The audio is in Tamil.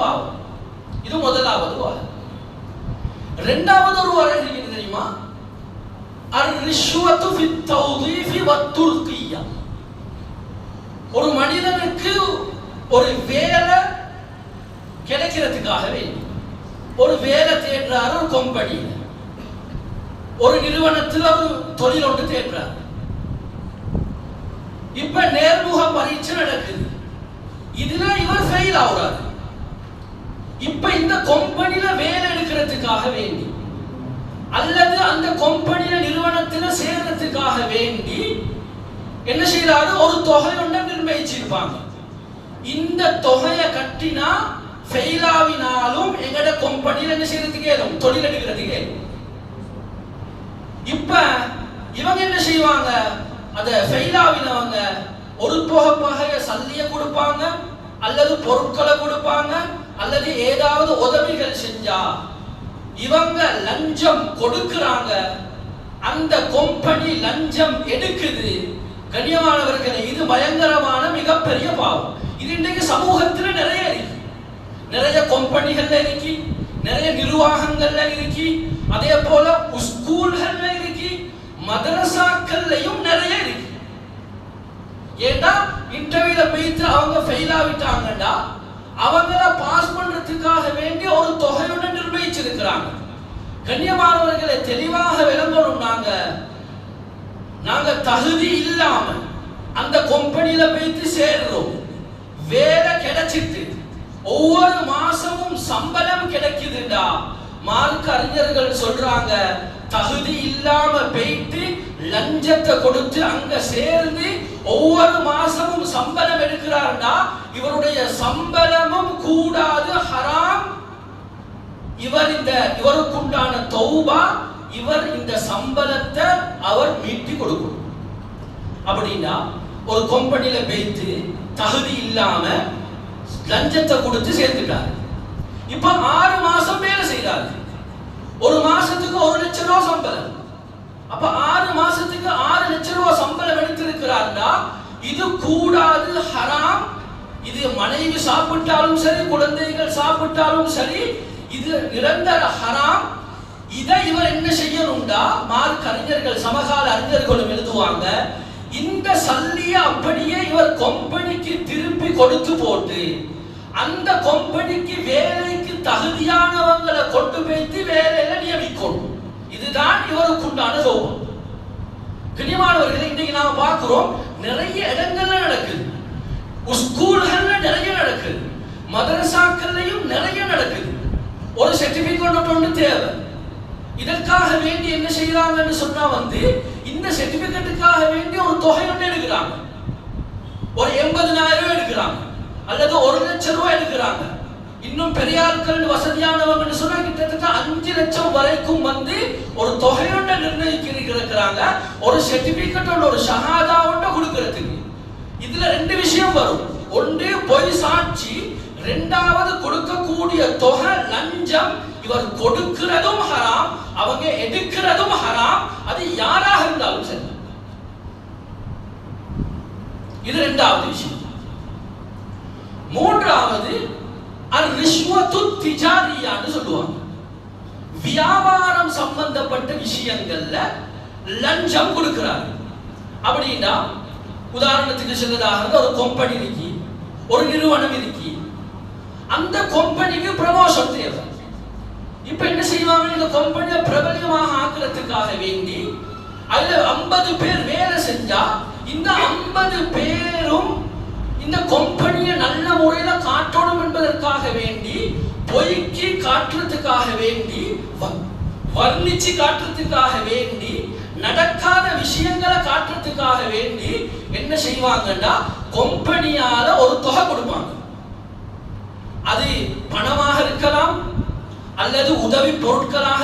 பாவம். இது முதலாவது வகை. இரண்டாவது ஒரு வகை இருக்குது தெரியுமா? அர்-ரிஷ்வத்து ஃபித் தௌதீஃபி வத்-துர்கிய்யா. ஒரு மனிதனுக்கு ஒரு வேலை கிடைக்கிறதுக்காக வேண்டி ஒரு வேலை தேடுறாரு, ஒரு கம்பெனியில் ஒரு நிறுவனத்தில் ஒரு தொழில் ஒன்று தேடுறாரு. இப்ப நேர்முக பரீட்சை நடக்குது. இதுல இவர் ஃபெயில் ஆகுறாரு. இப்ப இந்த கம்பெனியில வேலை எடுக்கிறதுக்காக வேண்டி அல்லது அந்த கம்பெனியில நிறுவனத்துல சேர்றதுக்காக வேண்டி என்ன செய்யறாரு? ஒரு தொகை ஒன்றை நிர்ணயிச்சிருப்பாங்க. இந்த தொகையை கட்டினா ஃபெயில் ஆவினாலும் எங்கட கம்பெனியில என்ன செய்யறதுக்கு ஏதும், தொழில் எடுக்கிறதுக்கு ஏதும். இப்ப இவங்க என்ன செய்வாங்க? அத ஃபெயில் ஆவினவங்க ஒரு தொகை சல்லிய கொடுப்பாங்க, அல்லது பொருட்களை கொடுப்பாங்க, அல்லது ஏதாவது உதவிகள் செஞ்சா இவங்க லஞ்சம் கொடுக்கிறாங்க. அந்த கம்பெனி லஞ்சம் எடுக்குது. கண்ணியமானவர்களே, இது பயங்கரமான மிகப்பெரிய பாவம். இது இன்றைக்கு சமூகத்துல நிறைய இருக்கு. நிறைய கம்பெனிகள்ல இருக்கு, நிறைய நிர்வாகங்கள்ல இருக்கு, அதே போல ஸ்கூல்கள்ல இருக்கு, மதரசாக்கள்லயும் நிறைய இருக்கு. ஏன்னா இன்டர்வியூல போயிட்டு அவங்க ஃபெயில் ஆகிட்டாங்கன்னா அவங்கள பாஸ் பண்றதுக்காக வேண்டி ஒரு தொகையோட நிர்ணயிச்சிருக்கிறாங்க. கண்ணியமானவர்களை தெளிவாக விளங்கணும். நாங்க தகுதி இல்லாம அந்த கம்பெனியில போயிட்டு சேர்றோம். வேலை கிடைச்சிட்டு ஒவ்வொரு மாசமும் சம்பளம் கிடைக்குதுண்டா, மார்க்க அறிஞர்கள் சொல்றாங்க, தகுதி இல்லாம போயிட்டு லஞ்சத்தை கொடுத்து அங்க சேர்ந்து ஒவ்வொரு மாசமும் சம்பளம் எடுக்கிறார்னா இவருடைய சம்பளமும் கூடாது, ஹராம். இவருக்குண்டான தௌபா, இவர் இந்த சம்பளத்தை அவர் மீட்டி கொடுக்கணும். அப்படின்னா ஒரு கம்பெனியில போயிட்டு தகுதி இல்லாம லஞ்சத்தை கொடுத்து சேர்த்துட்டாரு. இப்ப 6 மாசம் வேலை செய்யறாரு. ஒரு மாசத்துக்கு 1 லட்சம் ரூபாய் சம்பளம். அப்ப 6 மாசத்துக்கு 6 லட்சம் ரூபாய் சம்பளம் எடுத்திருக்கிறார்னா இது கூடாது, ஹராம். இது மனைவி சாப்பிட்டாலும் சரி, குழந்தைகள் சாப்பிட்டாலும் சரி, இது நிரந்தர ஹராம். இதை இவர் என்ன செய்யணும்டா, மார்க்க அறிஞர்கள், சமகால அறிஞர்களும் எழுதுவாங்க, இந்த சல்லிய அப்படியே இவர் கம்பெனிக்கு திருப்பி கொடுத்து போட்டு அந்த கம்பெனிக்கு வேலைக்கு தகுதியானவங்களை கொண்டு போய்த்து வேலையில நியமிக்கணும். இதுதான் இவருக்குண்டான சோபம். கண்ணியமானவர்களை, இன்னைக்கு நாம பார்க்கிறோம், நிறைய இடங்கள்ல நடக்குது, ஸ்கூல்கள்ல நிறைய நடக்குது, மதரசாக்கள்லையும் நிறைய நடக்குது. ஒரு சர்டிபிகேட் ஒன்று தேவை. இதற்காக வேண்டி என்ன செய்யறாங்கன்னு சொன்னா இந்த சர்டிபிகேட்டுக்காக வேண்டி ஒரு தொகை ஒன்று எடுக்கிறாங்க. ஒரு 80,000 எடுக்கிறாங்க, அல்லது 1 லட்சம் ரூபாய் எடுக்கிறாங்க. இன்னும் பெரிய ஆட்கள், வசதியானவங்க சொன்னா கிட்டத்தட்ட 5 லட்சம் வரைக்கும் ஒரு தொகையோட நிர்ணயிக்கிறாங்க. ஒரு சர்டிபிகேட், ஒரு ஷஹாதா ஒன்று கொடுக்கிறதுக்கு. இதுல 2 விஷயம் வரும். ஒன்று பொய் சாட்சி, 2வது கொடுக்கக்கூடிய தொகை லஞ்சம். இவர் கொடுக்கிறதும் ஹராம், அவங்க எடுக்கிறதும் ஹராம். அது யாராக இருந்தாலும் சரி. இது 2வது விஷயம். 3வது அர்-ரிஷ்வத்து திஜாரியான்னு சொல்லுவாங்க. வியாபாரம் சம்பந்தப்பட்ட விஷயங்கள்ல லஞ்சம் கொடுக்கிறாங்க. அப்படின்னா உதாரணத்துக்கு சொல்றதாக ஒரு கம்பெனி இருக்கு, ஒரு நிறுவனம் இருக்கு, அந்த கம்பெனிக்கு ப்ரமோஷன் தேவை. இப்ப என்ன செய்வாங்க? இந்த கம்பெனியை பிரபலியமாக ஆக்குறதுக்காக வேண்டி அதுல 50 பேர் வேலை செஞ்சா இந்த 50 பேரும் இந்த கம்பெனியை நல்ல முறையில காட்டணும் என்பதற்காக வேண்டி, பொய்க்கு காட்டுறதுக்காக வேண்டி, வர்ணிச்சு காட்டுறதுக்காக வேண்டி, நடக்காத விஷயங்களை காட்டுறதுக்காக வேண்டி என்ன செய்வாங்கன்னா கம்பெனியால ஒரு தொகை கொடுப்பாங்க. அது பணமாக இருக்கலாம், அல்லது உதவி பொருட்களாக